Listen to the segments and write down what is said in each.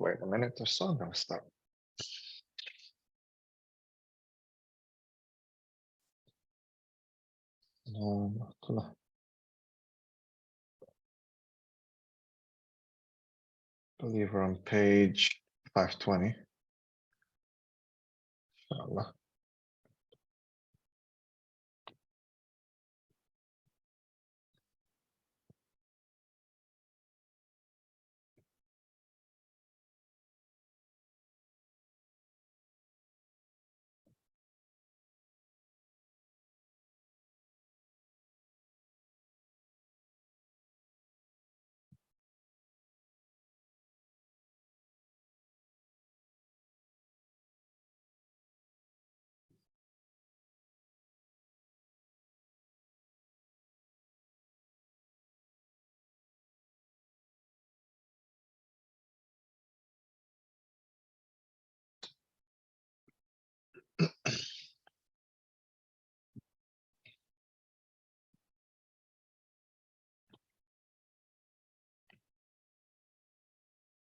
wait a minute or so, I'm going to start. I believe we're on page 520. Inshallah.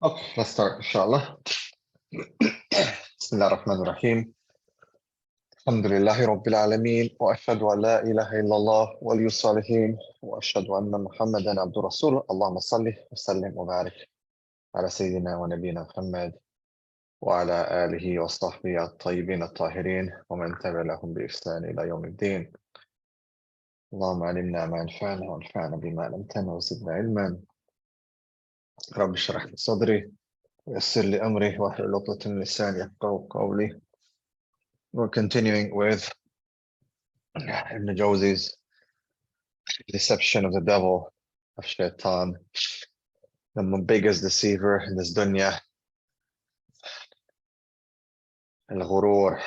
Okay, let's start, inshallah. Bismillah ar-Rahman ar-Rahim. Alhamdulillahi Rabbil Alameen. Wa ashhadu an la ilaha illallah wal yusalihin. Wa ashhadu anna Muhammadan abdu rasul. Allahumma salli wa sallim wa barik ala Sayyidina wa Nabina Muhammad wa ala alihi wa sahbihi at-tayyibin at-tahirin wa man tabi'a lahum bi ihsan ila yawm ad-din. اللهم علمنا ما ينفعنا وانفعنا بما علمتنا وزدنا علما. رب اشرح لي صدري ويسر لي امري واحلل عقدة من لساني يفقهوا قولي. We're continuing with Ibn Al-Jawzi's deception of the devil, of Shaitan, the biggest deceiver in this dunya, al-ghurur.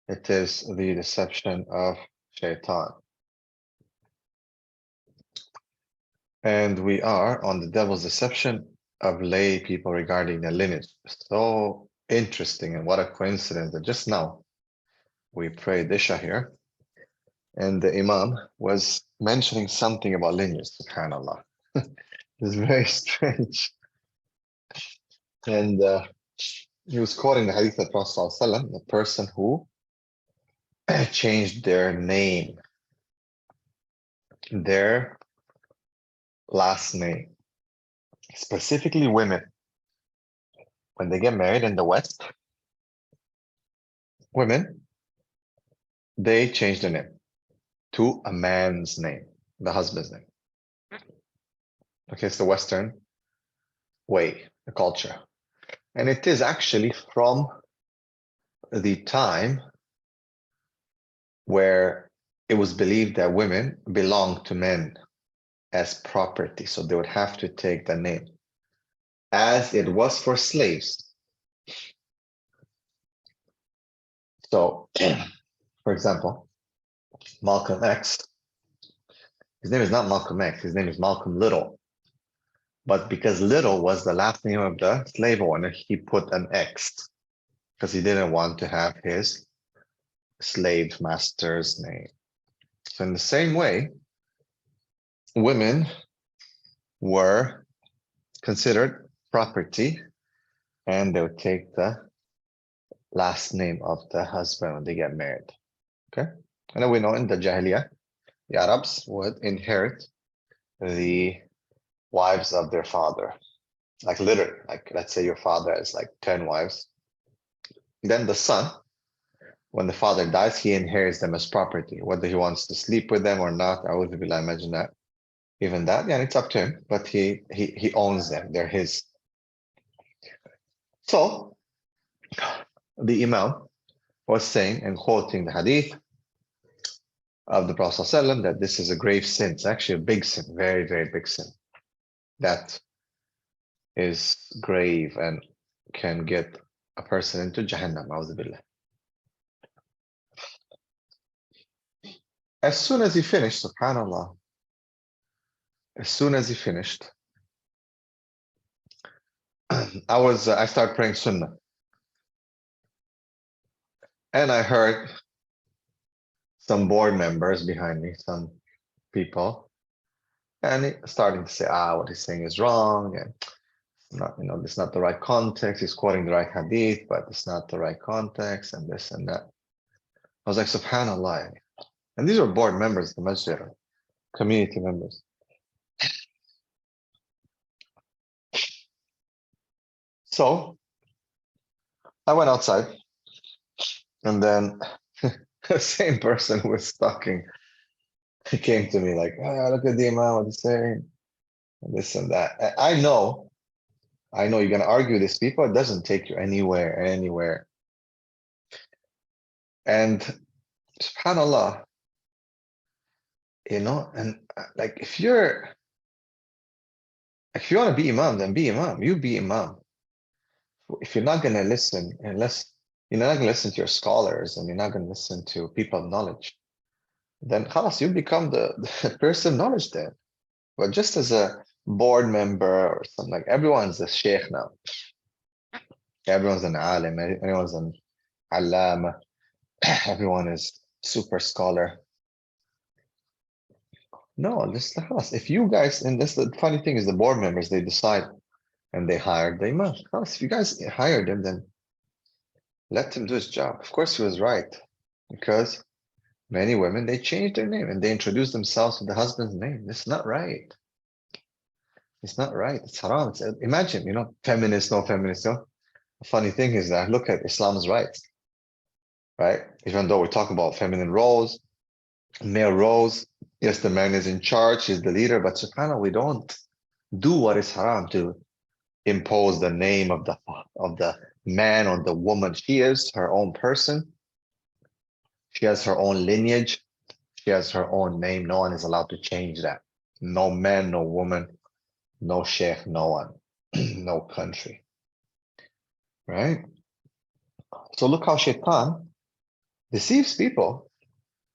It is the deception of Shaitan. And we are on the devil's deception of lay people regarding the lineage. So interesting, and what a coincidence that just now we prayed Isha here, and the Imam was mentioning something about lineage, subhanAllah. It's very strange. And he was quoting the hadith of the Prophet ﷺ, the person who changed their name, their last name, specifically women. When they get married in the West, women, they change their name to a man's name, the husband's name. Okay, it's the Western way, the culture. And it is actually from the time where it was believed that women belonged to men as property. So they would have to take the name, as it was for slaves. So, for example, Malcolm X, his name is not Malcolm X, his name is Malcolm Little. But because Little was the last name of the slave owner, he put an X because he didn't want to have his slave master's name. So in the same way, women were considered property, and they would take the last name of the husband when they get married. Okay? And then we know in the Jahiliyyah, the Arabs would inherit the wives of their father. Like literally, like let's say your father has like 10 wives. Then the son, when the father dies, he inherits them as property, whether he wants to sleep with them or not. I would imagine that. Even that, yeah, it's up to him, but he owns them, they're his. So the Imam was saying and quoting the hadith of the Prophet ﷺ that this is a grave sin. It's actually a big sin, very, very big sin. That is grave and can get a person into Jahannam. As soon as he finished, subhanAllah, as soon as he finished, I started praying Sunnah. And I heard some board members behind me, some people, and starting to say, what he's saying is wrong, and not, this is not the right context. He's quoting the right hadith, but it's not the right context, and this and that. I was like, subhanallah. And these were board members of the masjid, community members. So I went outside, and then the same person who was talking, he came to me like, look at the Imam, what he's saying, and this and that. I know you're going to argue with these people. It doesn't take you anywhere. And subhanallah, and like, if you want to be Imam, then be Imam. You be Imam. If you're not going to listen, unless you're not going to listen to your scholars and you're not going to listen to people of knowledge, then khalas, you become the person of knowledge then. But just as a board member or something, like, everyone's a sheikh now. Everyone's an alim, everyone's an allama, everyone is super scholar. No, just khalas. If you guys, and that's the funny thing is, the board members, they decide and they hired the imam. Khalas, if you guys hired him, then let him do his job. Of course, he was right, because many women, they changed their name and they introduced themselves with the husband's name. It's not right. It's not right. It's haram. Imagine, feminists, no feminists. The funny thing is that look at Islam's rights, right? Even though we're talking about feminine roles, male roles, yes, the man is in charge, he's the leader, but subhanAllah, we don't do what is haram to impose the name of the man on the woman. She is her own person. She has her own lineage. She has her own name. No one is allowed to change that. No man, no woman, no sheikh, no one, no country, right? So look how shaitan deceives people.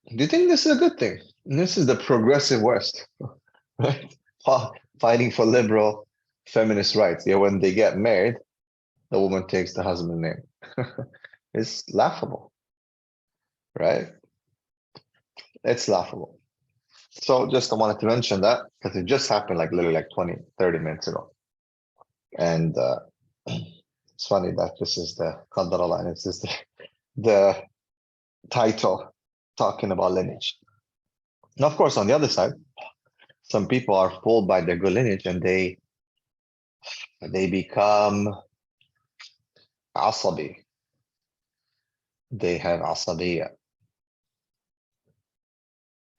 Do you think this is a good thing? This is the progressive West, right? Fighting for liberal feminist rights. Yeah, when they get married, the woman takes the husband's name. It's laughable, right? It's laughable. So just I wanted to mention that because it just happened like literally like 20, 30 minutes ago. And it's funny that this is the Qadar Allah, and it's just the title talking about lineage. Now, of course, on the other side, some people are fooled by their good lineage and they become asabi. They have asabiyya.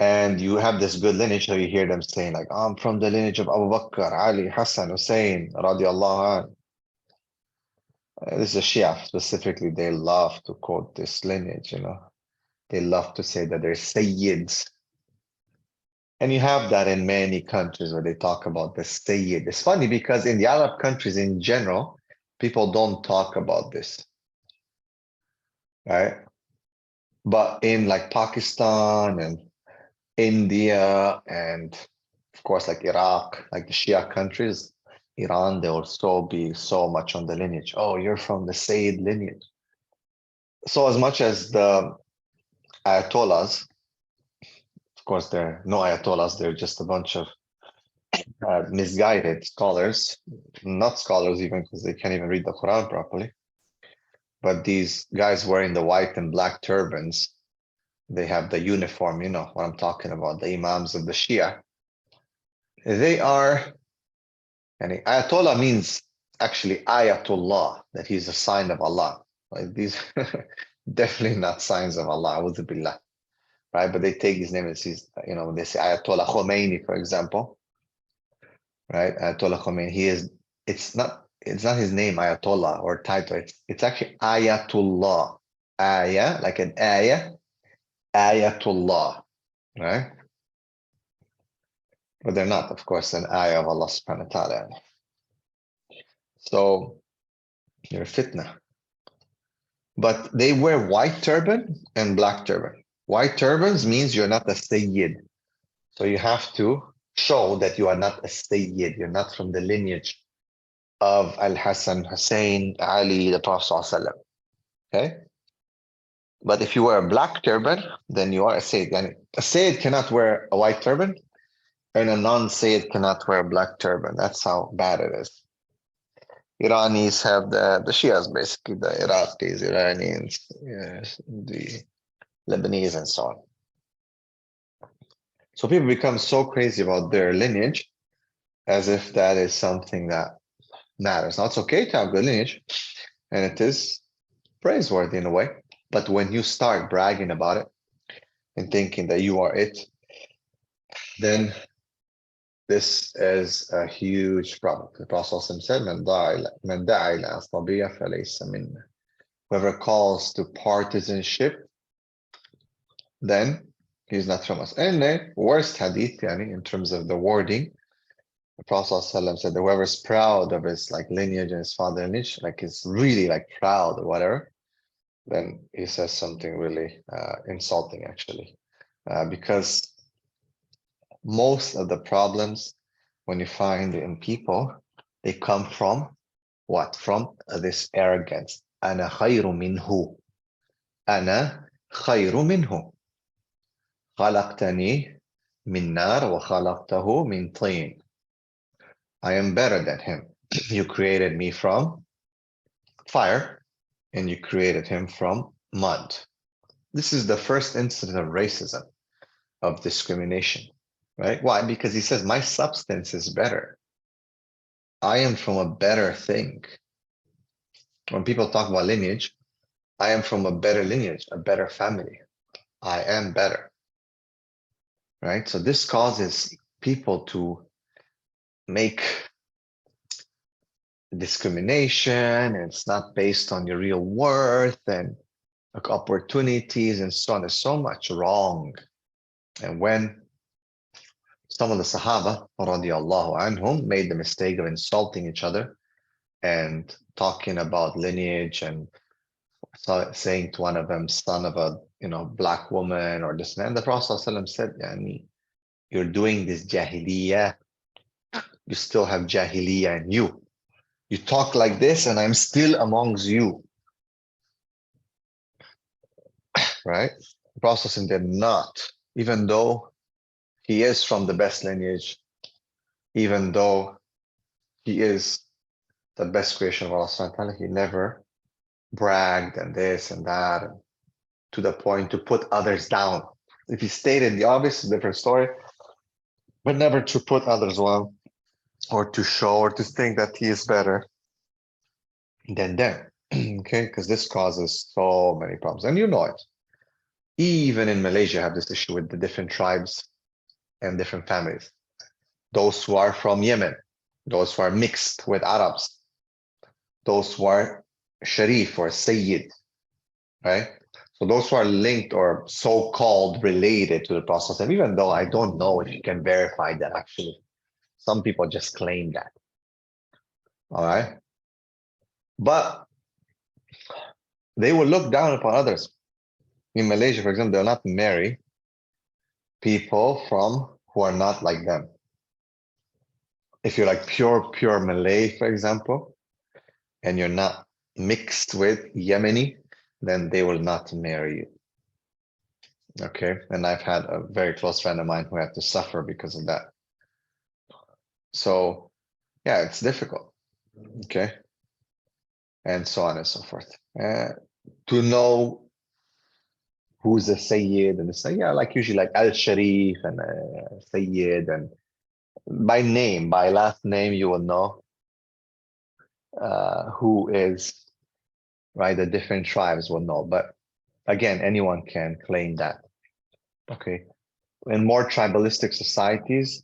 And you have this good lineage, so you hear them saying like, I'm from the lineage of Abu Bakr, Ali, Hassan, Hussein, radiallahu anh. This is a Shia specifically. They love to quote this lineage, They love to say that they're Sayyids. And you have that in many countries where they talk about the Sayyid. It's funny because in the Arab countries in general, people don't talk about this, right? But in like Pakistan and India and of course like Iraq, like the Shia countries, Iran, they will so be so much on the lineage. Oh, you're from the Sayyid lineage. So as much as the Ayatollahs, of course, there are no Ayatollahs, they're just a bunch of misguided scholars, not scholars even because they can't even read the Quran properly. But these guys wearing the white and black turbans, they have the uniform, you know what I'm talking about, the Imams of the Shia. They are, and Ayatollah means actually Ayatullah, that he's a sign of Allah. Like these definitely not signs of Allah, A'udhu billah. Right? But they take his name and says, when they say Ayatollah Khomeini, for example, right? Ayatollah Khomeini, it's not his name, Ayatollah, or title. It's actually Ayatullah. Ayah, like an ayah, Ayatullah, right? But they're not, of course, an ayah of Allah subhanahu wa ta'ala. So you're fitna. But they wear white turban and black turban. White turbans means you're not a Sayyid. So you have to show that you are not a Sayyid. You're not from the lineage of Al-Hassan, Hussein, Ali, the Prophet ﷺ. Okay? But if you wear a black turban, then you are a Sayyid. And a Sayyid cannot wear a white turban, and a non-Sayyid cannot wear a black turban. That's how bad it is. Iranis have the Shias, basically, the Iraqis, Iranians, yes, the Lebanese, and so on. So people become so crazy about their lineage as if that is something that matters. Now, it's okay to have good lineage, and it is praiseworthy in a way. But when you start bragging about it and thinking that you are it, then this is a huge problem. The Prophet said, "Man da'a ila asabiyya falaysa minna." Whoever calls to partisanship, then he's not from us. And the worst hadith, yani, in terms of the wording, the Prophet ﷺ said, whoever's proud of his like lineage and his father lineage, like is really like proud or whatever, then he says something really insulting actually. Because most of the problems when you find in people, they come from what? From this arrogance. أنا خير منه. أنا خير منه. خلقتني من نار وخلقته من طين. I am better than him. You created me from fire and you created him from mud. This is the first instance of racism, of discrimination, right? Why? Because he says, my substance is better. I am from a better thing. When people talk about lineage, I am from a better lineage, a better family. I am better, right? So this causes people to make discrimination, and it's not based on your real worth and like opportunities and so on. There's so much wrong. And when some of the Sahaba radiallahu anhum made the mistake of insulting each other and talking about lineage and saying to one of them, son of a black woman or this man, the Prophet ﷺ said, Yani, you're doing this jahiliyyah. You still have jahiliyyah in you. You talk like this and I'm still amongst you. Right? The Prophet ﷺ did not, even though he is from the best lineage, even though he is the best creation of Allah subhanahu wa ta'ala, he never bragged and this and that, and to the point to put others down. If he stated the obvious, a different story, but never to put others down or to show or to think that he is better than them. Okay, because this causes so many problems. And you know it. Even in Malaysia, have this issue with the different tribes and different families. Those who are from Yemen, those who are mixed with Arabs, those who are Sharif or Sayyid, right? So those who are linked or so-called related to the process, and even though I don't know if you can verify that actually, some people just claim that, all right? But they will look down upon others. In Malaysia, for example, they'll not marry people who are not like them. If you're like pure Malay, for example, and you're not mixed with Yemeni, then they will not marry you. Okay, and I've had a very close friend of mine who had to suffer because of that. So yeah, it's difficult. Okay, and so on and so forth. To know who's a Sayyid and the Sayyid, yeah, like usually like Al Sharif and Sayyid, and by name, by last name, you will know who is, right? The different tribes will know. But again, anyone can claim that. Okay, in more tribalistic societies,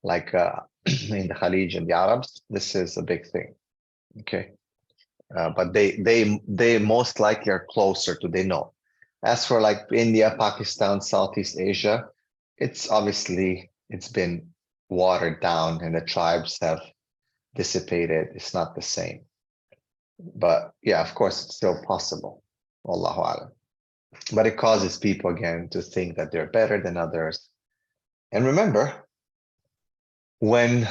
like in the Khalij and the Arabs, this is a big thing. Okay, but they most likely are closer to, they know. As for like India, Pakistan, Southeast Asia, it's been watered down and the tribes have dissipated. It's not the same. But yeah, of course, it's still possible. Wallahu alam. But it causes people again to think that they're better than others. And remember, when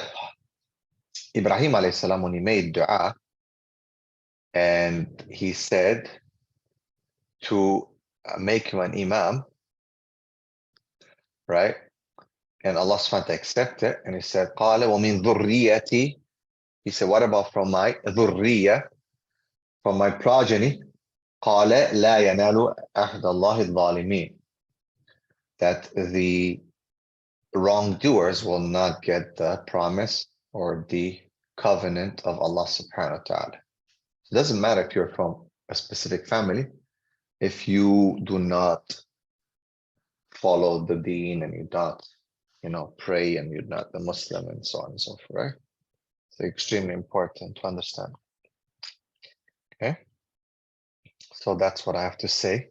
Ibrahim alayhi salam, when he made dua, and he said to make him an imam, right? And Allah subhanahu wa ta'ala accepted, and he said, قَالَ وَمِن ذُرِّيَّتِي He said, what about from my ذرية, from my progeny? قال لا ينال عهد الله الظالمين. That the wrongdoers will not get the promise or the covenant of Allah subhanahu wa ta'ala. It doesn't matter if you're from a specific family, if you do not follow the deen and you don't, pray and you're not a Muslim and so on and so forth, right? It's extremely important to understand. Okay. So that's what I have to say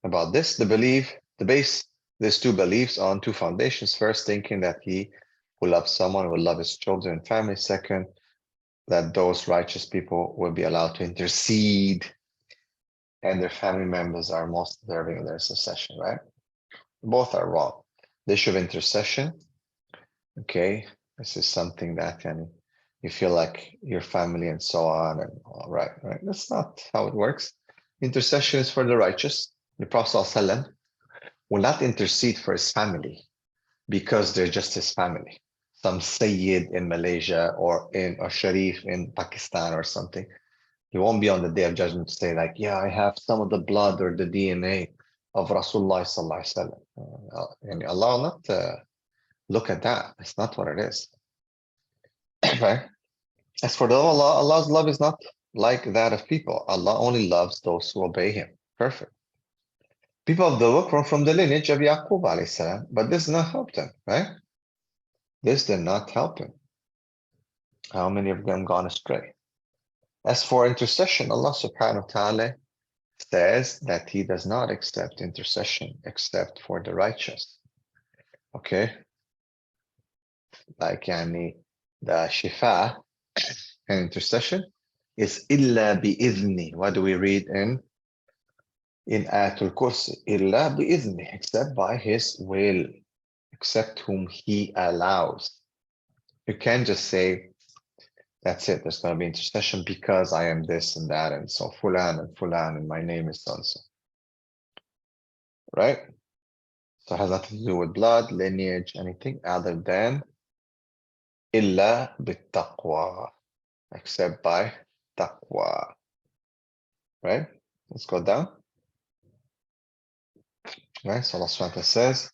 about this. There's two beliefs on two foundations. First, thinking that he who loves someone will love his children and family. Second, that those righteous people will be allowed to intercede and their family members are most deserving of their succession, right? Both are wrong. The issue of intercession, okay, this is something that you feel like your family and so on, and all right. That's not how it works. Intercession is for the righteous. The Prophet ﷺ will not intercede for his family because they're just his family. Some Sayyid in Malaysia or a Sharif in Pakistan or something. He won't be on the day of judgment to say like, yeah, I have some of the blood or the DNA of Rasulullah sallallahu alaihi wasallam. And Allah will not look at that. It's not what it is. Right? As for Allah, Allah's love is not like that of people. Allah only loves those who obey him. Perfect. People of the book were from the lineage of Yaqub alayhi salam, but this did not help them, right? This did not help him. How many of them gone astray? As for intercession, Allah subhanahu wa ta'ala says that he does not accept intercession except for the righteous. Okay? Like the shifa and intercession is illa bi'idhni. What do we read in Ayatul Kursi? Illa bi'idhni, except by his will, except whom he allows. You can't just say, that's it, there's going to be intercession because I am this and that, and so Fulan and my name is so-and-so. Right? So it has nothing to do with blood, lineage, anything other than illa bittaqwa, except by taqwa. Right? Let's go down. Right? So Allah subhanahu wa ta'ala says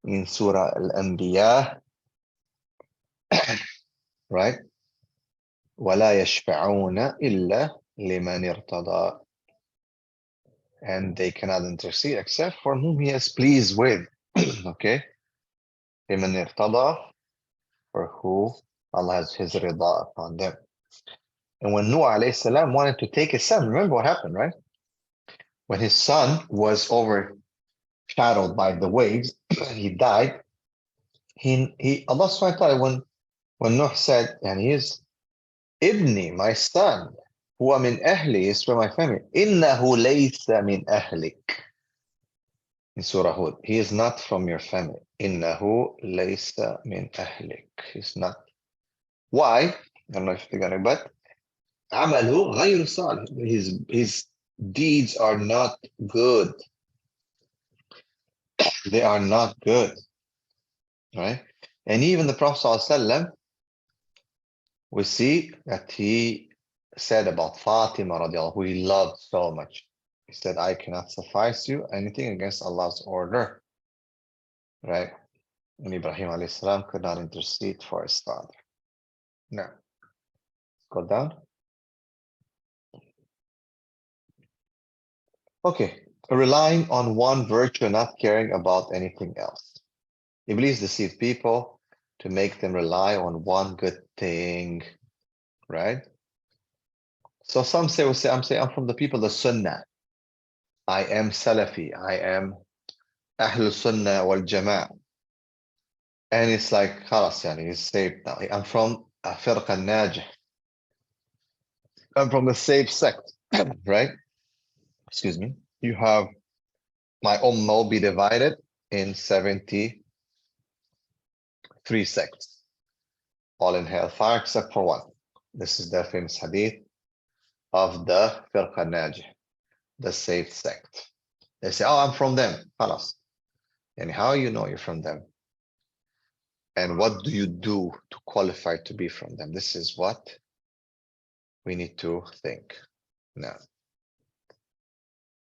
in Surah Al-Anbiya, right? وَلَا يَشْفَعُونَ إِلَّا لِمَنِ ارْتَضَى. And they cannot intercede except for whom he is pleased with. Okay? لِمَنِ ارْتَضَى, for who Allah has his rida upon them. And when Nuh alayhi salam wanted to take his son, remember what happened, right? When his son was overshadowed by the waves, he died. Allah subhanahu wa ta'ala, when Nuh said, and he is Ibni, my son, huwa min ahli, is from my family. Innahu laysa min ahlik. In Surah Hud, he is not from your family. Innahu laysa min ahlik. He's not. Why? I don't know if you're gonna, but amalu ghayru salih. His deeds are not good. They are not good. Right? And even the Prophet ﷺ, we see that he said about Fatima radiallahu, who he loved so much. He said, I cannot suffice you anything against Allah's order. Right? And Ibrahim alayhi salam could not intercede for his father. Now, go down. Okay, relying on one virtue, not caring about anything else. Iblis deceived people to make them rely on one good thing, right? So some will say, I'm from the people of Sunnah. I am Salafi. I am Ahlul Sunnah wal Jama'ah. And it's like, khalas, yani, he's saved now. I'm from Firqa Najih. I'm from the saved sect, right? Excuse me. You have my ummah will be divided in 73 sects, all in hellfire except for one. This is the famous hadith of the Firqa Najih, the saved sect. They say, oh, I'm from them. Khalas. And how you know you're from them? And what do you do to qualify to be from them? This is what we need to think. Now,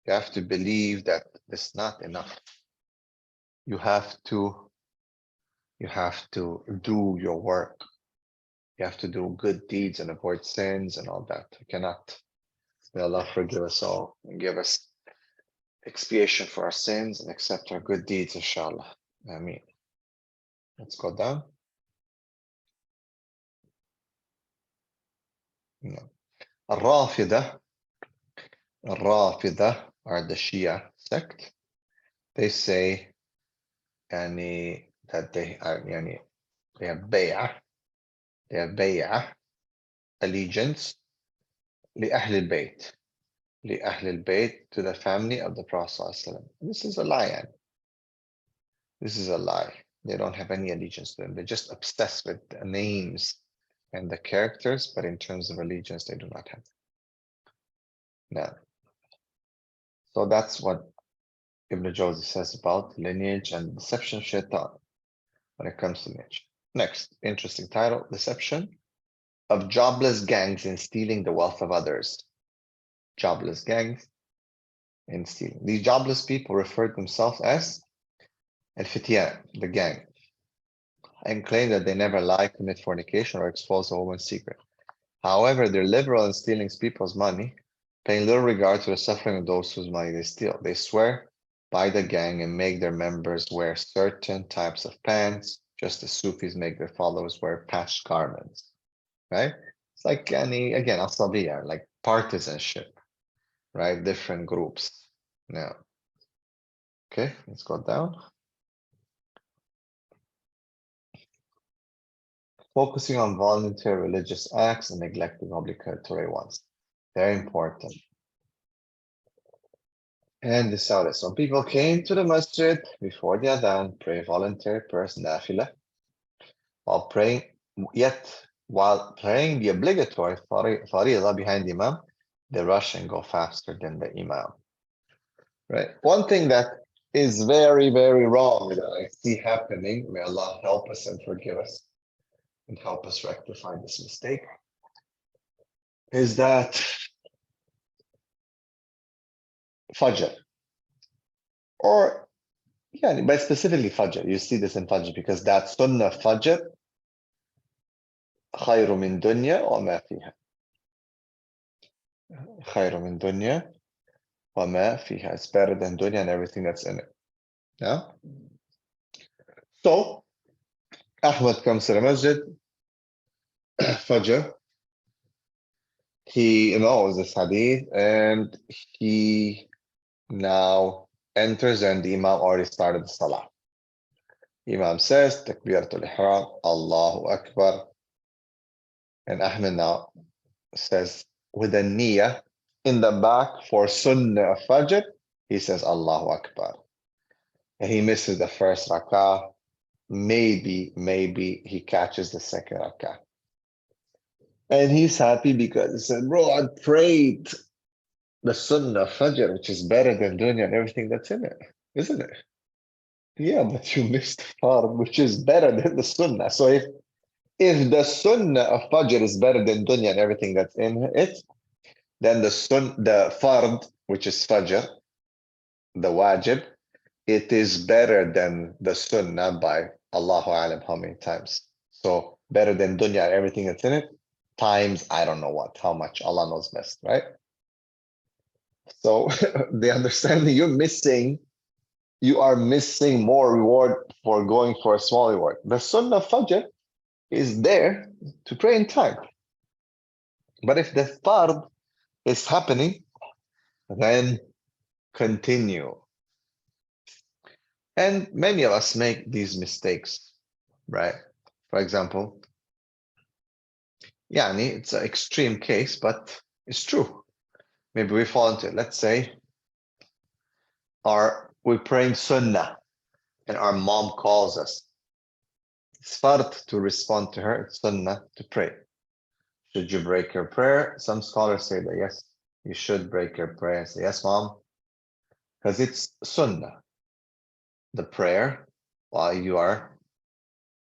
you have to believe that it's not enough. You have to do your work. You have to do good deeds and avoid sins and all that. You cannot. May Allah forgive us all and give us expiation for our sins and accept our good deeds, inshallah. Ameen. Let's go down. No. Al-Rafidah are the Shia sect. They say that they have bay'ah, allegiance لأهل البيت لأهل البيت, to the family of the Prophet ﷺ. This is a lie. This is a lie. They don't have any allegiance to them. They're just obsessed with the names and the characters, but in terms of allegiance, they do not have. Now, so that's what Ibn Al-Jawzi says about lineage and deception of shaitan when it comes to lineage. Next, interesting title, deception of jobless gangs in stealing the wealth of others. Jobless gangs in stealing. These jobless people refer to themselves as al-fityan, the gang, and claim that they never lie, commit fornication, or expose a woman's secret. However, they're liberal in stealing people's money, paying little regard to the suffering of those whose money they steal. They swear by the gang and make their members wear certain types of pants, just as Sufis make their followers wear patched garments. Right? It's like again, asabiya, like partisanship, right? Different groups. Now, okay, let's go down. Focusing on voluntary religious acts and neglecting obligatory ones. Very important. And this is how it is. Some people came to the masjid before the adhan, pray voluntary prayers, nafila, while praying the obligatory faridah behind the imam, they rush and go faster than the imam. Right? One thing that is very, very wrong that I see happening, may Allah help us and forgive us and help us rectify this mistake, is that Fajr, or but specifically Fajr. You see this in Fajr because that Sunnah Fajr خير من دنيا وما فيها. خير من دنيا وما فيها. It's better than dunya and everything that's in it. Yeah. So Ahmad comes to the masjid, Fajr. He knows this hadith and he now enters and the Imam already started the Salah. Imam says, Takbiratul Ihram, Allahu Akbar. And Ahmed now says, with a niyyah in the back for Sunnah of Fajr, he says, Allahu Akbar. And he misses the first rak'ah. Maybe he catches the second rak'ah. And he's happy because he said, bro, I prayed the Sunnah of Fajr, which is better than dunya and everything that's in it, isn't it? Yeah, but you missed the Fard, which is better than the Sunnah. So if the Sunnah of Fajr is better than dunya and everything that's in it, then the Fard, which is Fajr, the Wajib, it is better than the Sunnah by Allahu Alam how many times. So better than dunya and everything that's in it, times I don't know what, how much, Allah knows best, right? So the understanding you are missing more reward for going for a small reward. The Sunnah of Fajr is there to pray in time. But if the Fard is happening, then continue. And many of us make these mistakes, right? For example, it's an extreme case, but it's true. Maybe we fall into it. Let's say we're praying Sunnah and our mom calls us. It's fard to respond to her, it's Sunnah to pray. Should you break your prayer? Some scholars say that yes, you should break your prayer and say, yes, mom, because it's Sunnah, the prayer, while you are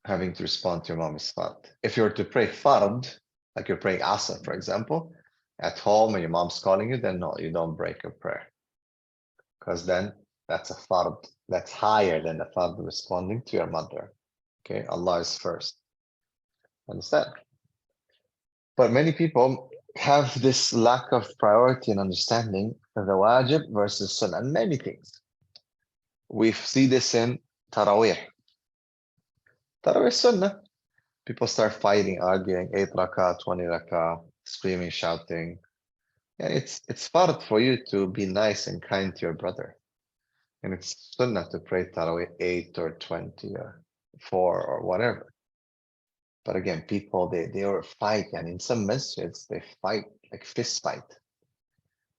having to respond to your mom is fard. If you were to pray fard, Like you're praying Asr, for example, at home and your mom's calling you, then no, you don't break your prayer. Because then that's a fard. That's higher than the fard responding to your mother. Okay, Allah is first. Understand? But many people have this lack of priority and understanding of the wajib versus sunnah and many things. We see this in Taraweeh. Taraweeh sunnah. People start fighting, arguing, 8 rakah, 20 rakah, screaming, shouting. And it's fard for you to be nice and kind to your brother. And it's sunnah to pray Taraweeh 8 or 20 or 4 or whatever. But again, people, they are fighting. And in some masjids, they fight, like fist fight,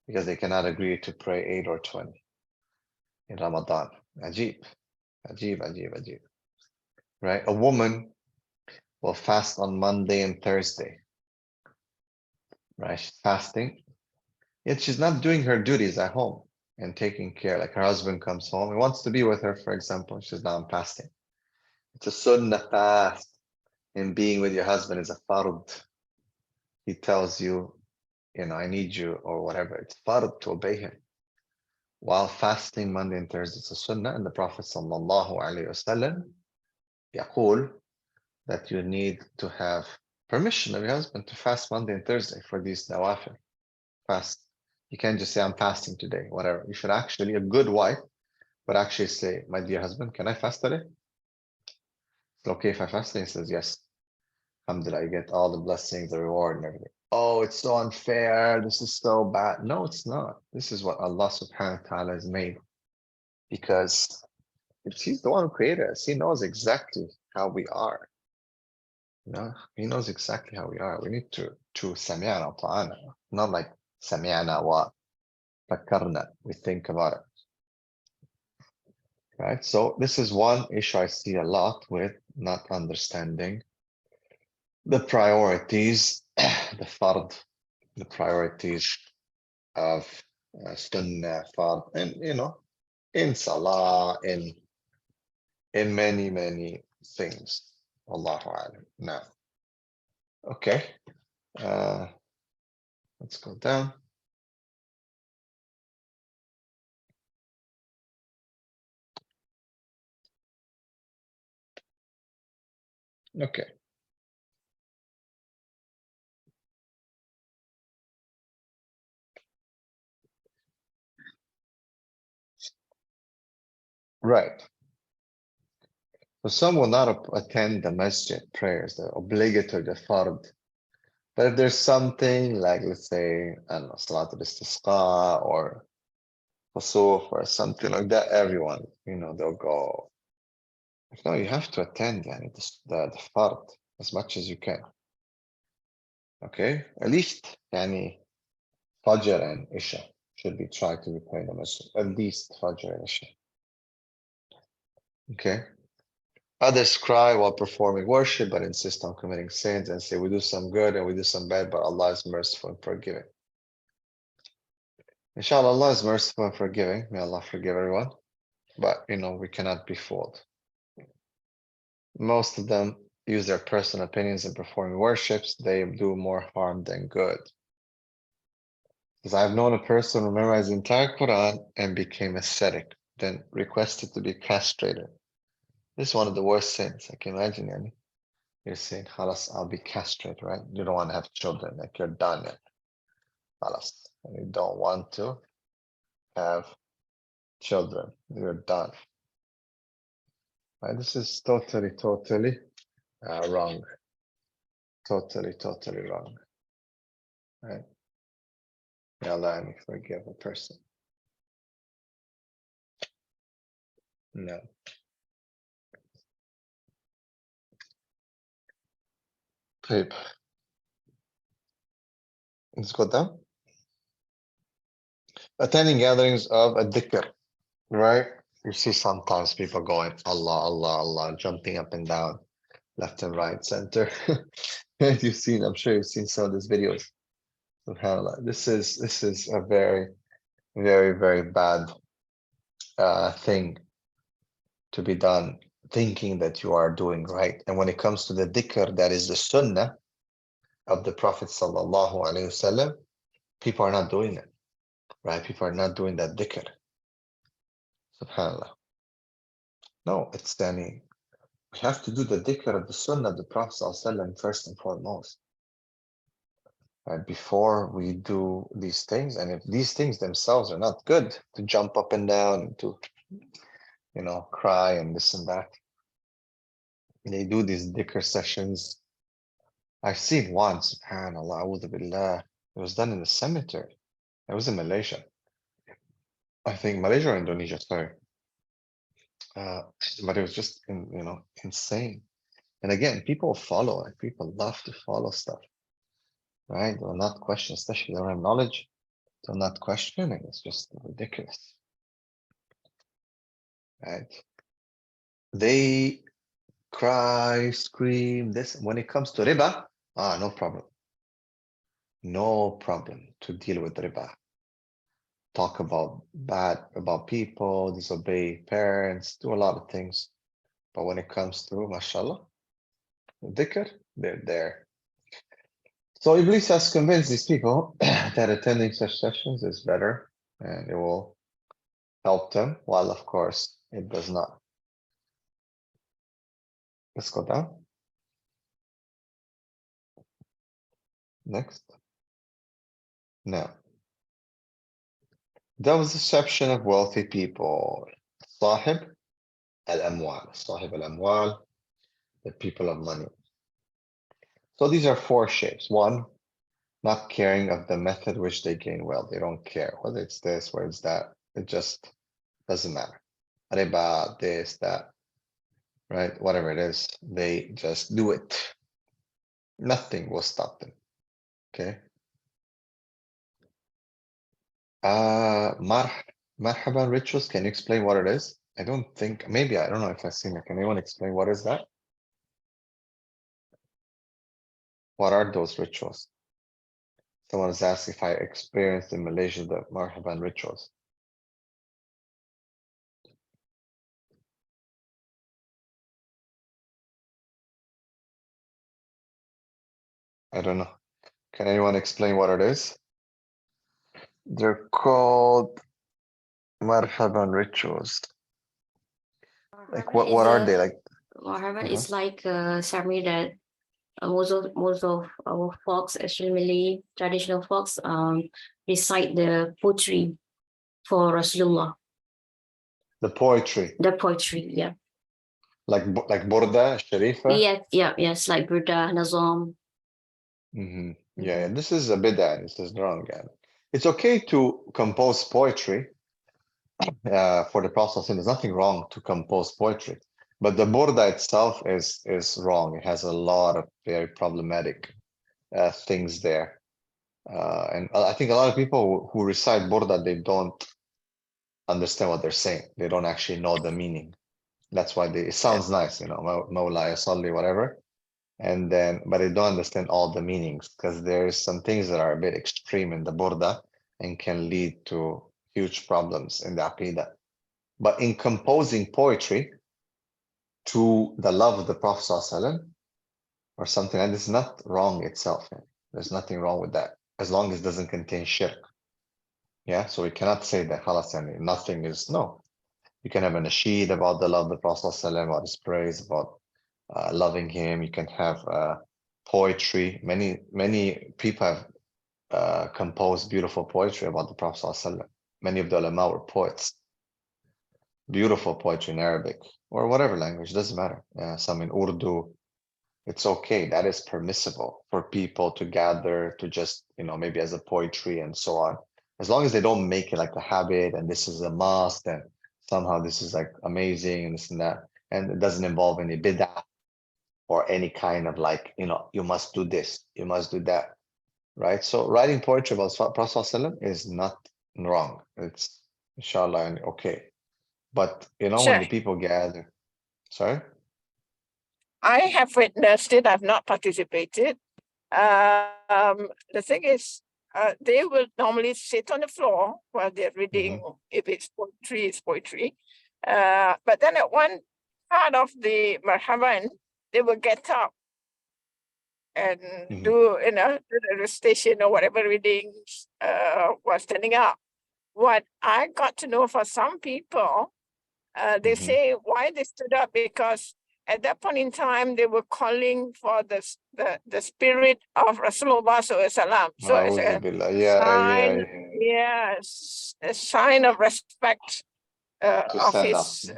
because they cannot agree to pray 8 or 20 in Ramadan. Ajib, ajib, ajib, ajib. Right? A woman will fast on Monday and Thursday. Right? She's fasting. Yet she's not doing her duties at home and taking care. Like her husband comes home and wants to be with her, for example. She's now fasting. It's a sunnah fast. And being with your husband is a fard. He tells you, I need you or whatever. It's fard to obey him. While fasting Monday and Thursday is a sunnah, and the Prophet sallallahu alaihi wasallam yaqul that you need to have permission of your husband to fast Monday and Thursday for these nawafil. Fast. You can't just say, I'm fasting today, whatever. You should actually, a good wife would actually say, my dear husband, can I fast today? It's okay if I fast? And he says, yes. Alhamdulillah, you get all the blessings, the reward, and everything. Oh, it's so unfair. This is so bad. No, it's not. This is what Allah subhanahu wa ta'ala has made. Because He's the one who created us. He knows exactly how we are. He knows exactly how we are. We need to sami'ana wa ta'ana. Not like sami'ana wa fakkarna. We think about it. Right? So this is one issue I see a lot with not understanding the priorities, the fard, the priorities of sunnah, fard, and in salah, in many, many things. Allahu alam. Now, okay, let's go down. Okay. Right. So some will not attend the masjid prayers, the obligatory, the fard. But if there's something like, let's say, I don't know, Salat al-Istisqa or Khusuf or something like that, everyone, they'll go. No, you have to attend the fard as much as you can. Okay? At least, Fajr and Isha should be tried to be prayed in the masjid. At least Fajr and Isha. Okay? Others cry while performing worship, but insist on committing sins and say, we do some good and we do some bad, but Allah is merciful and forgiving. Inshallah, Allah is merciful and forgiving. May Allah forgive everyone. But, we cannot be fooled. Most of them use their personal opinions in performing worships. They do more harm than good. Because I've known a person who memorized the entire Quran and became ascetic, then requested to be castrated. This is one of the worst sins. I can imagine, you're saying, Khalas, I'll be castrated, right? You don't want to have children, like you're done. Khalas. And you don't want to have children. You're done. Right? This is totally, totally wrong. Totally, totally wrong. Right? May Allah forgive a person. No. Tape. Let's go down. Attending gatherings of a dhikr, right? You see sometimes people going, Allah, Allah, Allah, jumping up and down, left and right, center. I'm sure you've seen some of these videos. SubhanAllah. This is a very, very, very bad thing to be done, thinking that you are doing right. And when it comes to the dhikr, that is the sunnah, of the Prophet sallallahu alaihi wasallam, people are not doing it, right? People are not doing that dhikr. Subhanallah. No, it's we have to do the dhikr of the sunnah of the Prophet sallallahu alaihi wasallam first and foremost. Right, before we do these things, and if these things themselves are not good, to jump up and down, to cry and this and that, they do these dhikr sessions. I've seen one, subhanallah, a'udhu billah. It was done in the cemetery. It was in Malaysia. I think Malaysia or Indonesia, sorry. But it was just insane. And again, people follow, like people love to follow stuff, right? They'll not question, especially they don't have knowledge. They'll not question it. It's just ridiculous, right? They cry, scream, this. When it comes to riba, no problem. No problem to deal with riba. Talk about bad about people, disobey parents, do a lot of things. But when it comes to, mashallah, dhikr, they're there. So Iblis has convinced these people that attending such sessions is better and it will help them, while of course it does not. Let's go down. Next. Now, that was the section of wealthy people. Sahib al-amwal. Sahib al-amwal, the people of money. So these are four shapes. One, not caring of the method which they gain wealth. They don't care whether it's this, whether it's that. It just doesn't matter. Riba, this, that, right? Whatever it is, they just do it. Nothing will stop them. Okay. Marhaban rituals. Can you explain what it is? I don't think, maybe, I don't know if I've seen it. Can anyone explain what is that? What are those rituals? Someone has asked if I experienced in Malaysia the Marhaban rituals. I don't know. Can anyone explain what it is? They're called Marhaban rituals. Like what are they like? Marhaban is like a ceremony that most of our folks, especially traditional folks, recite the poetry for Rasulullah. The poetry. The poetry, yeah. Like Burda, Sharifa? Yes, like Burda, Nazam. Yeah, this is a bid'ah. This is wrong. It's okay to compose poetry for the Prophet. There's nothing wrong to compose poetry, but the Burda itself is wrong. It has a lot of very problematic things there. And I think a lot of people who recite Burda, they don't understand what they're saying. They don't actually know the meaning. That's why it sounds nice, Mawla Salli, whatever. And then, but they don't understand all the meanings because there's some things that are a bit extreme in the Burda and can lead to huge problems in the Aqidah. But in composing poetry to the love of the Prophet ﷺ or something like this is not wrong itself. There's nothing wrong with that as long as it doesn't contain shirk. Yeah, so we cannot say that halas, nothing is, no. You can have a nasheed about the love of the Prophet ﷺ, about his praise, about loving him. You can have poetry. Many people have composed beautiful poetry about the Prophet ﷺ. Many of the ulama were poets. Beautiful poetry in Arabic or whatever language, doesn't matter. Some in Urdu. It's okay. That is permissible for people to gather to just, maybe as a poetry and so on. As long as they don't make it like a habit and this is a must and somehow this is like amazing and this and that. And it doesn't involve any bid'ah or any kind of like, you must do this, you must do that, right? So writing poetry about Prophet ﷺ is not wrong. It's inshallah and okay. But, when the people gather, sorry? I have witnessed it. I've not participated. The thing is, they will normally sit on the floor while they're reading. If it's poetry, it's poetry. But then at one part of the marhaban, they will get up and Mhm. do the recitation or whatever readings was standing up. What I got to know for some people, they Mhm. say why they stood up, because at that point in time they were calling for the spirit of Rasulullah SAW. So it's A'udhu a billah. Yeah, sign, yes, a sign of respect To of stand up. his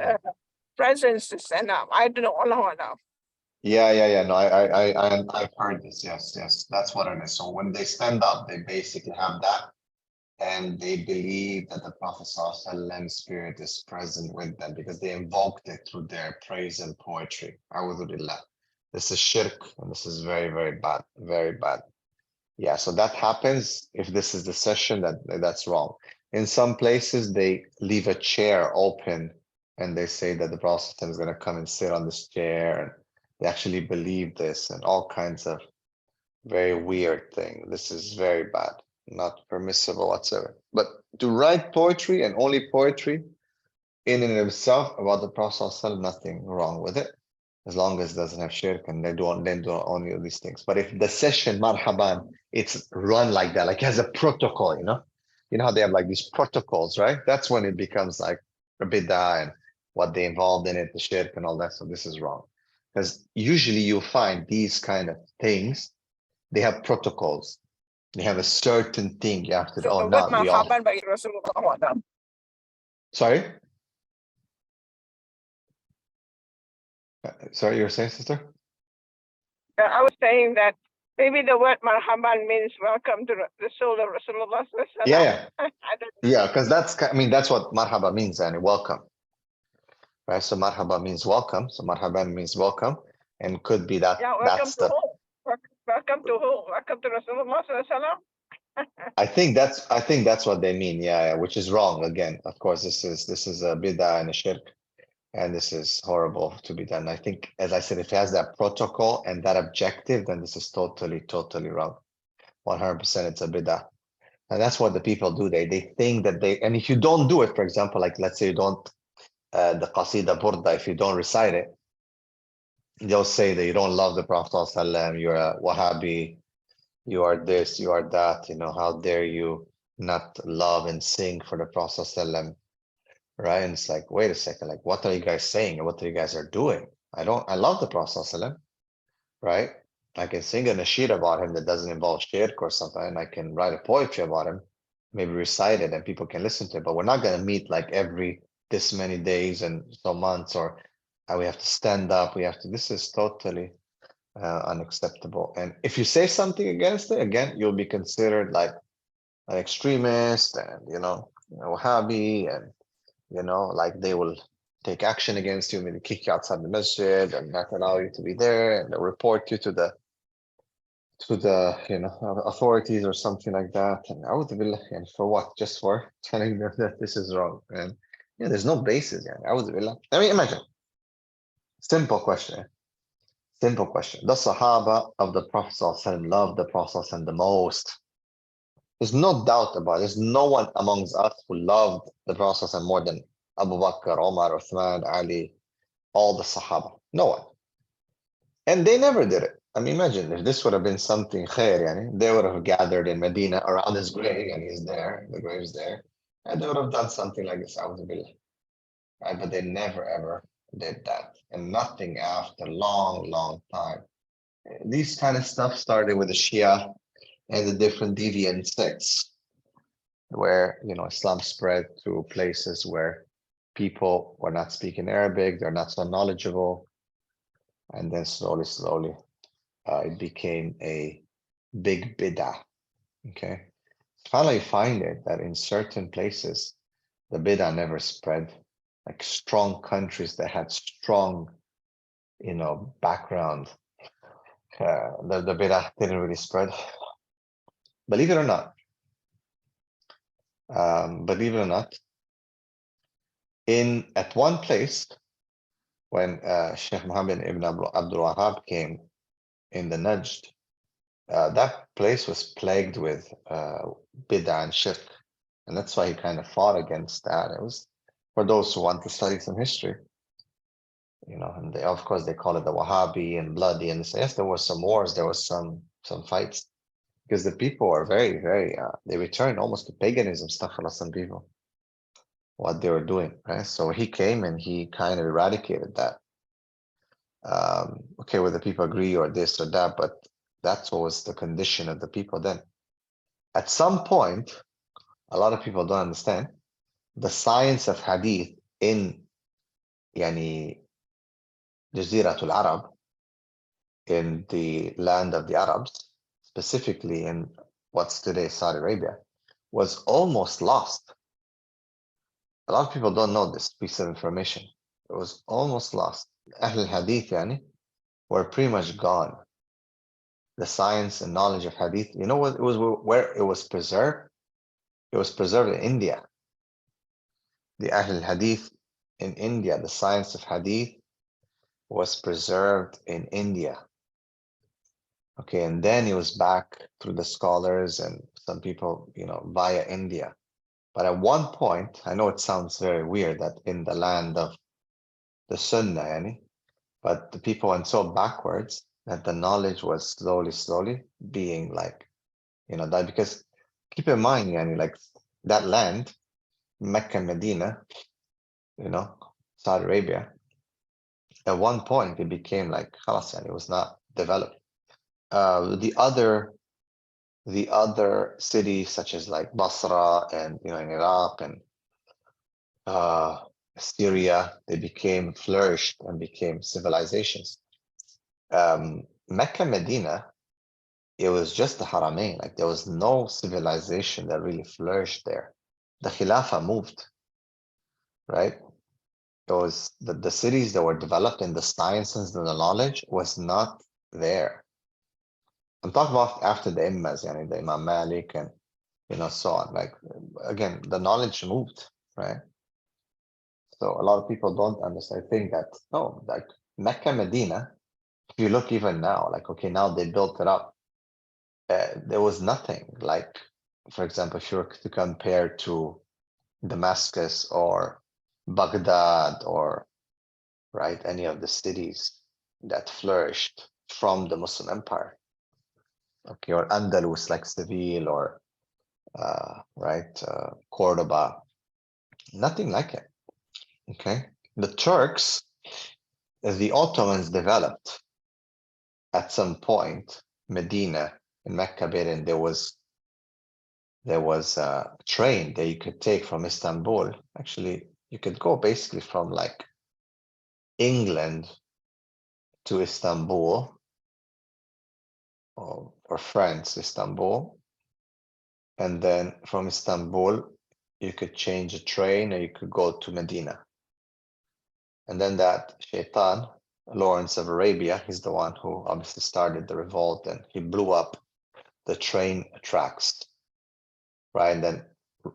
presence to stand up. I don't know, Allah Alam. Yeah. No, I've heard this. Yes. That's what it is. So when they stand up, they basically have that, and they believe that the Prophet ﷺ spirit is present with them because they invoked it through their praise and poetry. A'udhu billah. This is shirk, and this is very, very bad. Very bad. Yeah, so that happens if this is the session that's wrong. In some places, they leave a chair open and they say that the Prophet is going to come and sit on this chair, and they actually believe this and all kinds of very weird thing. This is very bad, not permissible whatsoever. But to write poetry and only poetry in and of itself about the Prophet, ﷺ, nothing wrong with it, as long as it doesn't have shirk and they don't only of these things. But if the session, marhaban, it's run like that, like it has a protocol, you know how they have like these protocols, right? That's when it becomes like a bid'ah and what they involved in it, the shirk and all that. So this is wrong. Because usually you find these kind of things, they have protocols. They have a certain thing you have to do. So Oh, the word not we all. marhaban bagi Rasulullah. Sorry? Sorry, you were saying, sister? I was saying that maybe the word marhaban means welcome to the soul of Rasulullah. Yeah. I don't Yeah, because that's what marhaba means, and welcome. Right? So marhaba means welcome. So marhaban means welcome. And could be that Yeah, welcome that's to the who? Welcome to who? Welcome to Rasulullah sallallahu. I think that's what they mean, yeah, which is wrong. Again, of course, this is a bid'ah and a shirk, and this is horrible to be done. I think, as I said, if it has that protocol and that objective, then this is totally wrong. 100% it's a bid'ah. And that's what the people do. They think that and if you don't do it, for example, like let's say you don't the Qasida Burda, if you don't recite it, they'll say that you don't love the Prophet ﷺ, you're a Wahhabi, you are this, you are that, how dare you not love and sing for the Prophet ﷺ, right? And it's like, wait a second, like, what are you guys saying and what you guys are doing? I love the Prophet ﷺ, right? I can sing a nasheed about him that doesn't involve shirk or something, and I can write a poetry about him, maybe recite it and people can listen to it, but we're not going to meet like every this many days and so months, or we have to stand up, this is totally unacceptable. And if you say something against it, again, you'll be considered like an extremist and, Wahhabi, and, like they will take action against you, maybe kick you outside the masjid and not allow you to be there, and they'll report you to the authorities or something like that. And and for what? Just for telling them that this is wrong. And there's no basis. I mean, imagine. Simple question. Simple question. The Sahaba of the Prophet ﷺ loved the Prophet ﷺ the most. There's no doubt about it. There's no one amongst us who loved the Prophet ﷺ more than Abu Bakr, Omar, Uthman, Ali, all the Sahaba. No one. And they never did it. I mean, imagine if this would have been something khair, they would have gathered in Medina around his grave, and he's there, the grave's there, and they would have done something like this, right? But they never ever did that, and nothing after long time. These kind of stuff started with the Shia and the different deviant sects, where Islam spread to places where people were not speaking Arabic, they're not so knowledgeable, and then slowly it became a big bid'ah. Okay. Finally, find it that in certain places, the bid'ah never spread. Like strong countries that had strong, background, the bid'ah didn't really spread. Believe it or not. At one place, when Sheikh Muhammad Ibn Abdul Wahhab came in the Najd, that place was plagued with bid'ah and shirk. And that's why he kind of fought against that. It was for those who want to study some history. you know, and they, of course, they call it the Wahhabi and bloody, and they say, yes, there were some wars, there was some fights, because the people are very, very, they returned almost to paganism stuff for some people, what they were doing, right? So he came and he kind of eradicated that. Okay, whether people agree or this or that, but that's what was the condition of the people then. At some point, a lot of people don't understand the science of hadith in yani Jaziratul Arab, in the land of the Arabs, specifically in what's today Saudi Arabia, was almost lost. A lot of people don't know this piece of information. It was almost lost. Ahl al-Hadith yani, were pretty much gone. The science and knowledge of Hadith, you know what it was, where it was preserved? It was preserved in India. The Ahl al-Hadith in India, the science of Hadith was preserved in India. Okay, and then it was back through the scholars and some people, you know, via India. But at one point, I know it sounds very weird that in the land of the Sunnah, yani, but the people went so backwards that the knowledge was slowly being like, you know, that, because keep in mind, yani, like that land, Mecca and Medina, you know, Saudi Arabia, at one point it became like khalas, and it was not developed. The other cities such as like Basra and, you know, in Iraq and Syria, they became flourished and became civilizations. Mecca, Medina, it was just the Haramain. Like there was no civilization that really flourished there. The Khilafah moved, right? It was the cities that were developed in the sciences and the knowledge was not there. I'm talking about after the Imams, yani the Imam Malik and, you know, so on. Like again, the knowledge moved, right? So a lot of people don't understand. I think that no, like Mecca, Medina, if you look even now, like okay, now they built it up. There was nothing. Like, for example, if you were to compare to Damascus or Baghdad or right any of the cities that flourished from the Muslim Empire, okay, or Andalus like Seville or right Cordoba, nothing like it. Okay, the Turks, the Ottomans developed at some point Medina and Mecca, and there was a train that you could take from Istanbul. Actually, you could go basically from like England to Istanbul, or France, Istanbul, and then from Istanbul you could change a train or you could go to Medina. And then that Shaitan, Lawrence of Arabia, he's the one who obviously started the revolt, and he blew up the train tracks, right? And then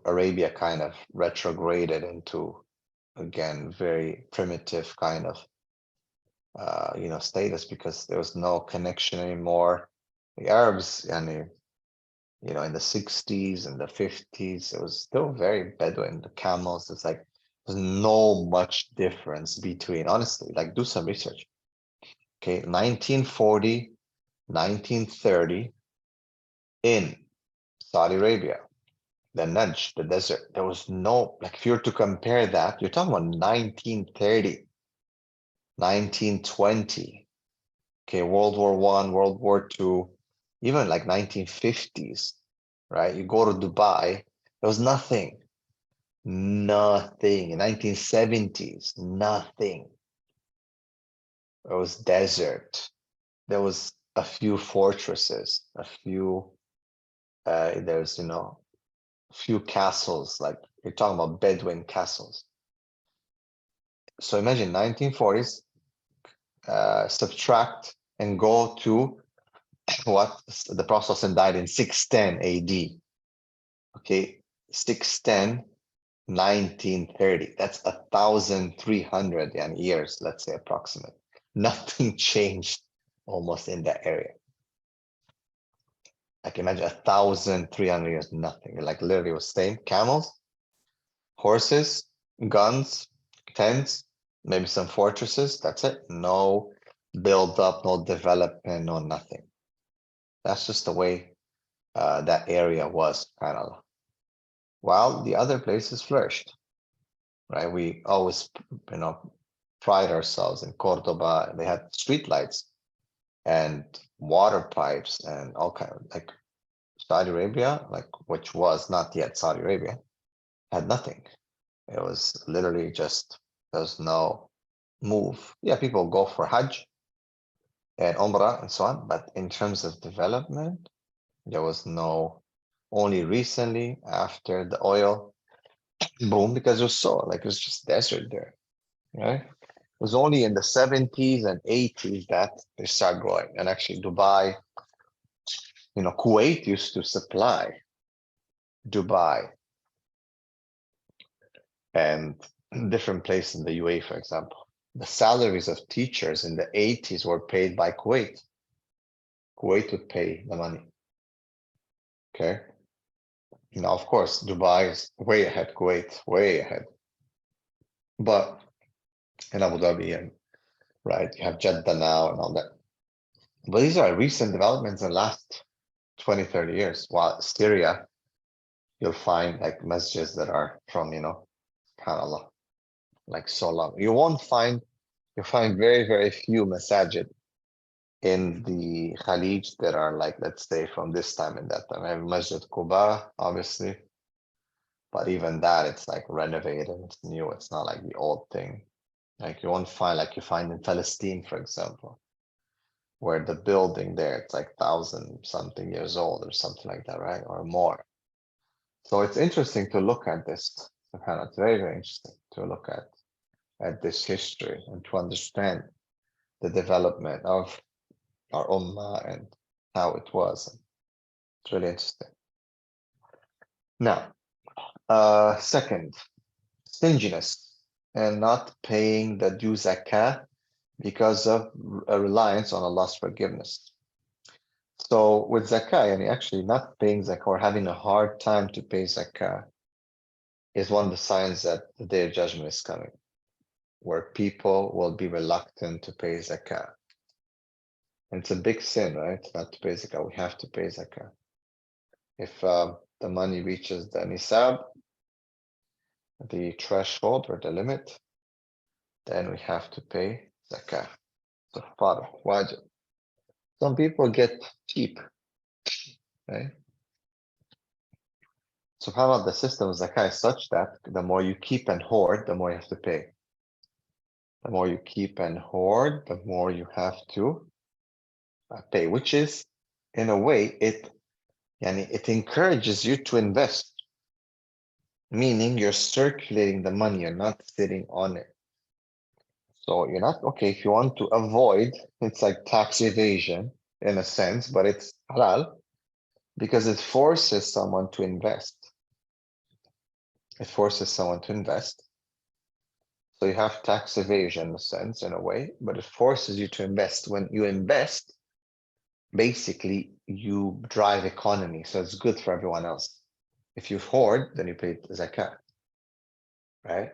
Arabia kind of retrograded into, again, very primitive kind of, you know, status, because there was no connection anymore. The Arabs, and you know, in the 60s and the 50s, it was still very Bedouin, the camels. It's like, there's no much difference between, honestly, like do some research. Okay, 1940, 1930 in Saudi Arabia, the Najd, the desert, there was no, like if you were to compare that, you're talking about 1930, 1920, okay, World War I, World War II, even like 1950s, right? You go to Dubai, there was nothing. Nothing. In 1970s, nothing. It was desert. There was a few fortresses, a few, there's, you know, a few castles, like you're talking about Bedouin castles. So imagine 1940s, subtract and go to what the Prophet died in 610 AD. Okay, 610, 1930. That's 1,300 years, let's say approximate. Nothing changed almost in that area. Like imagine 1,300 years, nothing. Like literally was same. Camels, horses, guns, tents, maybe some fortresses, that's it. No build up, no development, no nothing. That's just the way that area was, subhanAllah. While the other places flourished, right? We always, pride ourselves in Cordoba. They had street lights and water pipes and all kind of, like Saudi Arabia, like which was not yet Saudi Arabia, had nothing. It was literally just, there's no move. Yeah, people go for Hajj and Umrah and so on, but in terms of development, there was no, only recently after the oil boom, because it was so, like it was just desert there, right? It was only in the 70s and 80s that they started growing. And actually Dubai, Kuwait used to supply Dubai and different places in the UAE, for example. The salaries of teachers in the 80s were paid by Kuwait. Kuwait would pay the money. Okay. Now, of course, Dubai is way ahead, Kuwait, way ahead. But in Abu Dhabi, and right, you have Jeddah now and all that. But these are recent developments in the last 20, 30 years. While Syria, you'll find like masjids that are from, subhanAllah, like so long. You'll find very, very few masajid in the Khalij that are like, let's say, from this time and that time. I have Masjid Quba, obviously, but even that, it's like renovated, it's new, it's not like the old thing. Like you won't find, like you find in Palestine, for example, where the building there, it's like 1,000-something years old or something like that, right? Or more. So it's interesting to look at this. It's very, very interesting to look at this history and to understand the development of our ummah and how it was. It's really interesting. Now, second, stinginess and not paying the due zakah because of a reliance on Allah's forgiveness. So with zakah, and actually not paying zakah or having a hard time to pay zakah is one of the signs that the day of judgment is coming, where people will be reluctant to pay zakah. And it's a big sin, right? Not to pay zakah. We have to pay zakah. If the money reaches the nisab, the threshold or the limit, then we have to pay zakah. So farh, wajib. Some people get cheap, right? SubhanAllah, the system of zakah is such that the more you keep and hoard, the more you have to pay. The more you keep and hoard, the more you have to pay, which is, in a way, it encourages you to invest, meaning you're circulating the money, you're not sitting on it. So you're not, okay, if you want to avoid, it's like tax evasion in a sense, but it's halal because it forces someone to invest. It forces someone to invest. So you have tax evasion in a sense, in a way, but it forces you to invest. When you invest, basically you drive economy. So it's good for everyone else. If you hoard, then you pay zakat, right?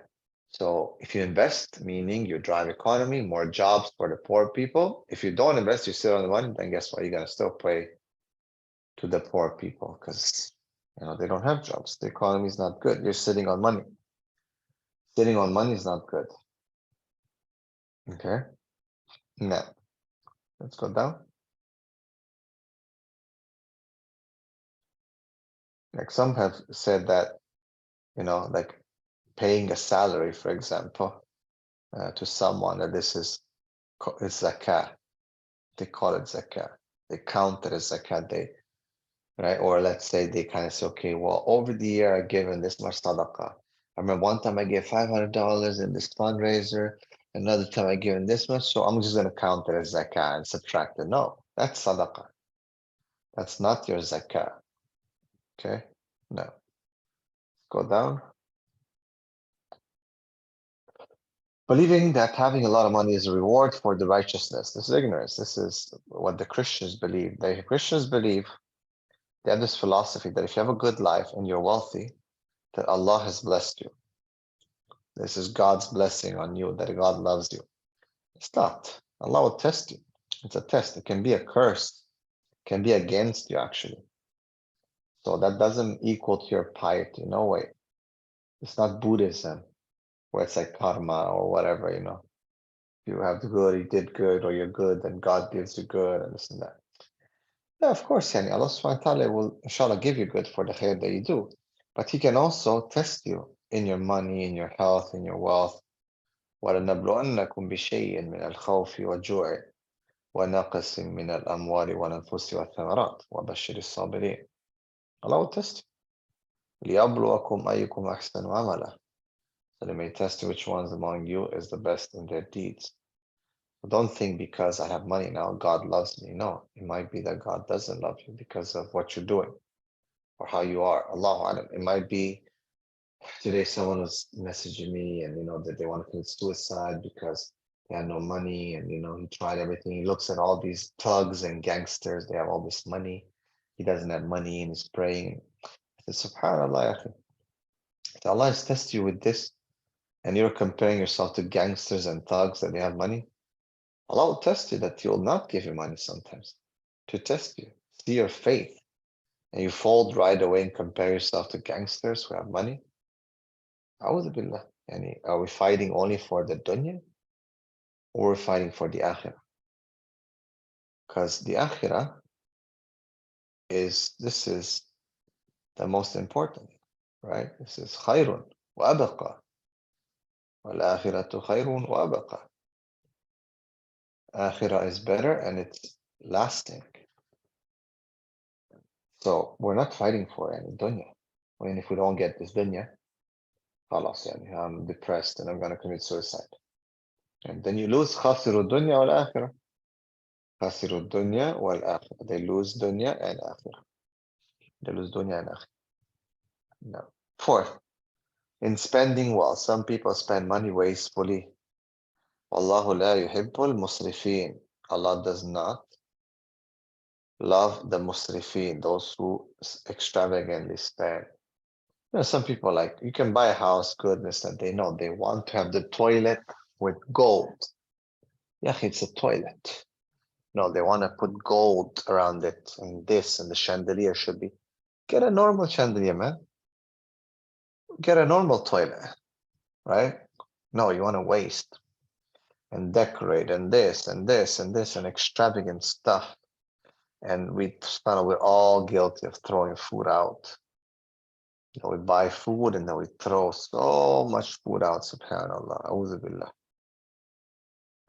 So if you invest, meaning you drive economy, more jobs for the poor people. If you don't invest, you sit on the money, then guess what? You're gonna still pay to the poor people because they don't have jobs. The economy is not good. You're sitting on money. Sitting on money is not good. Okay. Now, let's go down. Like some have said that, like paying a salary, for example, to someone, that this is zakah. They call it zakah. They count it as zakah. Right? Or let's say they kind of say, okay, well, over the year I've given this much sadaqah. I remember one time I gave $500 in this fundraiser, another time I given this much, so I'm just going to count it as zakah and subtract it. No, that's sadaqah. That's not your zakah. Okay? No. Go down. Believing that having a lot of money is a reward for the righteousness. This is ignorance. This is what the Christians believe. The Christians believe, they have this philosophy that if you have a good life and you're wealthy, that Allah has blessed you. this is God's blessing on you, that God loves you. It's not. Allah will test you. It's a test. It can be a curse. It can be against you, actually. So that doesn't equal to your piety. No way. It's not Buddhism, where it's like karma or whatever, you know. You have good, you did good, or you're good, then God gives you good, and this and that. Yeah, of course, yani Allah subhanahu wa ta'ala will, inshallah, give you good for the khair that you do. But He can also test you in your money, in your health, in your wealth. وَلَنَبْلُوَنَّكُمْ بِشَيْءٍ مِنَ الْخَوْفِ وَالْجُوعِ وَنَقْصٍ مِنَ الْأَمْوَالِ وَالْأَنفُسِ وَالثَّمَرَاتِ وَبَشِّرِ الصَّابِرِينَ. Allah will test you. لِيَبْلُوَكُمْ أَيُّكُمْ أَحْسَنُ عَمَلًا. So they may test which ones among you is the best in their deeds. Don't think because I have money now, God loves me. No, it might be that God doesn't love you because of what you're doing or how you are. Allahu Alam. It might be today someone was messaging me and, you know, that they want to commit suicide because they had no money and, you know, he tried everything. He looks at all these thugs and gangsters. They have all this money. He doesn't have money and he's praying. I said, SubhanAllah, ya akhi. So Allah has tested you with this and you're comparing yourself to gangsters and thugs that they have money. Allah will test you that He will not give you money sometimes to test you, see your faith, and you fold right away and compare yourself to gangsters who have money. A'udhu billah. Yani, are we fighting only for the dunya or we're fighting for the akhirah? Because the akhirah this is the most important, right? This is khayrun wa abqa. Wal akhiratu khayrun wa abqa. Akhirah is better and it's lasting. So we're not fighting for any dunya. I mean, if we don't get this dunya, خلاص يعني I'm depressed and I'm going to commit suicide. And then you lose خاسر الدنيا والآخرة. خاسر الدنيا والآخرة. They lose dunya and akhirah. They lose dunya and akhirah. No. Fourth, in spending well, some people spend money wastefully. والله لا يحب المسرفين. Allah does not love the musrifin, those who extravagantly spend. You know, some people like, you can buy a house, goodness, that they know they want to have the toilet with gold. Yeah, it's a toilet. No, they want to put gold around it and this, and the chandelier should be. Get a normal chandelier, man. Get a normal toilet, right? No, you want to waste and decorate and this and this and this and extravagant stuff. And we're all guilty of throwing food out. You know, we buy food and then we throw so much food out, subhanAllah, a'udhu billah.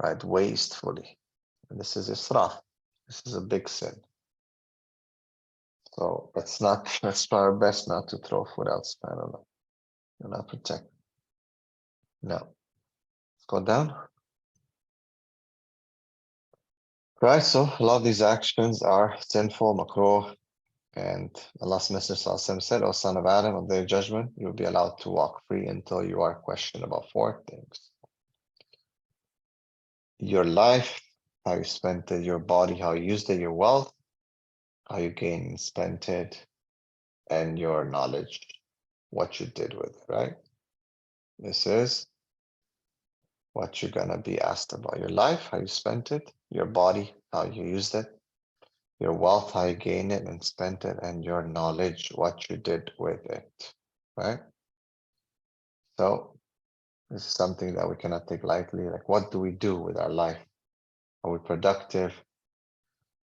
Right, wastefully. And this is israf. This is a big sin. So let's try our best not to throw food out, subhanAllah. Do not protect. No. Let's go down. Right, so a lot of these actions are sinful, makruh, and Allah's Messenger said, O son of Adam, on their judgment, you'll be allowed to walk free until you are questioned about four things. Your life, how you spent it, your body, how you used it, your wealth, how you gained and spent it, and your knowledge, what you did with it, right? This is what you're gonna be asked about. Your life, how you spent it, your body, how you used it, your wealth, how you gained it and spent it, and your knowledge, what you did with it, right? So this is something that we cannot take lightly. Like, what do we do with our life? Are we productive?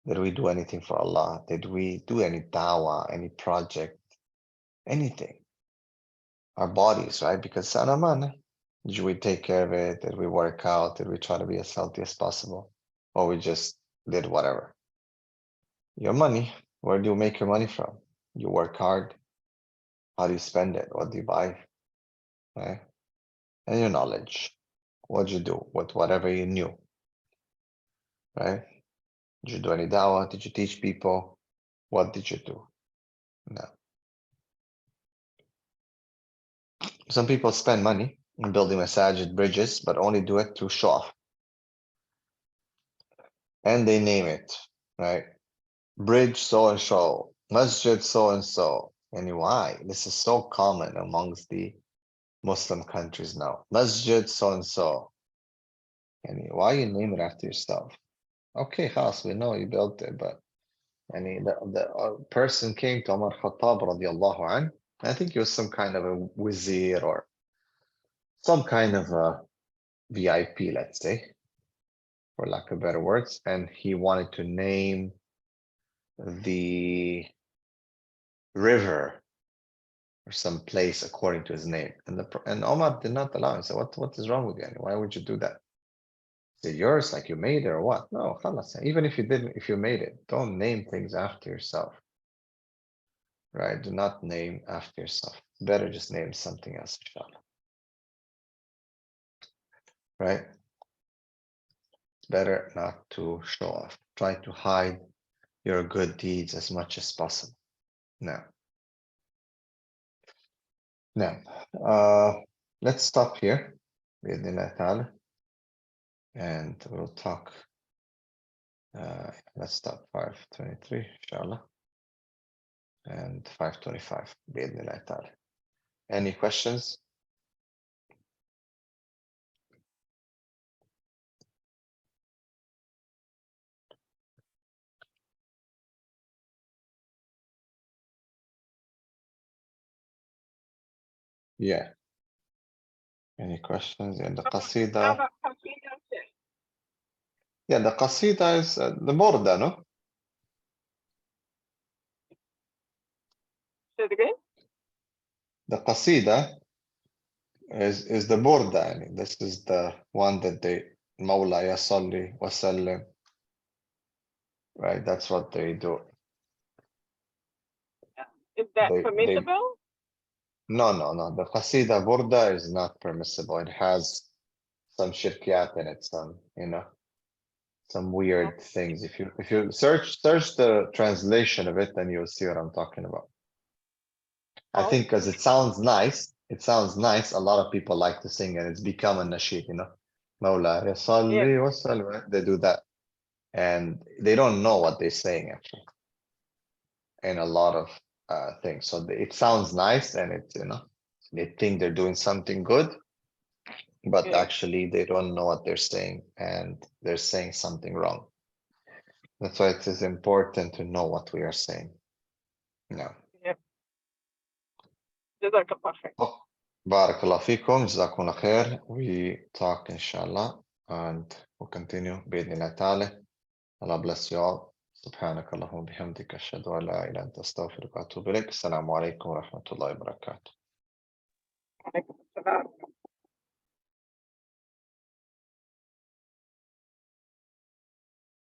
Did we do anything for Allah? Did we do any dawah, any project, anything? Our bodies, right? Because sanaman, did we take care of it? Did we work out? Did we try to be as healthy as possible? Or we just did whatever? Your money, where do you make your money from? You work hard. How do you spend it? What do you buy? Right? And your knowledge. What did you do with whatever you knew? Right? Did you do any dawah? Did you teach people? What did you do? No. Some people spend money in building masajid, bridges, but only do it to show off. And they name it, right? Bridge so-and-so, masjid so-and-so. And why? This is so common amongst the Muslim countries now. Masjid so-and-so. And why you name it after yourself? Okay, khas, we know you built it, but the person came to Umar Khattab radiallahu anh. I think he was some kind of a wazir or some kind of a VIP, let's say, for lack of better words. And he wanted to name the river or some place according to his name. And Omar did not allow him. So what is wrong with you? Why would you do that? Is it yours, like you made it or what? No, khalas. Even if you didn't, if you made it, don't name things after yourself. Right? Do not name after yourself. Better just name something else, inshallah. Right? It's better not to show off. Try to hide your good deeds as much as possible. Now, let's stop here. And we'll talk. Let's stop 5:23, inshallah. And 5:25. Any questions? Yeah. Any questions? And the qasida. Yeah, the qasida is the burda, no? Say it again? The qasida is the burda. Yani. This is the one that they Mawla ya salli wa sallim. Right, that's what they do. Is that They permissible? no. The qasida burda is not permissible. It has some shirkiyat in it, some some weird things. If you search the translation of it, then you'll see what I'm talking about. I think because it sounds nice. It sounds nice. A lot of people like to sing, and it's become a nasheed, Mawla ya salli wa sallim. They do that, and they don't know what they're saying actually, in a lot of things. So it sounds nice, and it's they think they're doing something good, but Yeah. actually they don't know what they're saying, and they're saying something wrong. That's why it is important to know what we are saying. No. Yep. Jazakallah khair. Oh, Barakallah fikum, Jazakumullah khair. We talk inshallah, and we'll continue. Bidnillah ta'ala. Allah bless you all. سبحانك اللهم وبحمدك أشهد أن لا إله إلا أنت أستغفرك وأتوب إليك. السلام عليكم ورحمة الله وبركاته. Alaikum assalam.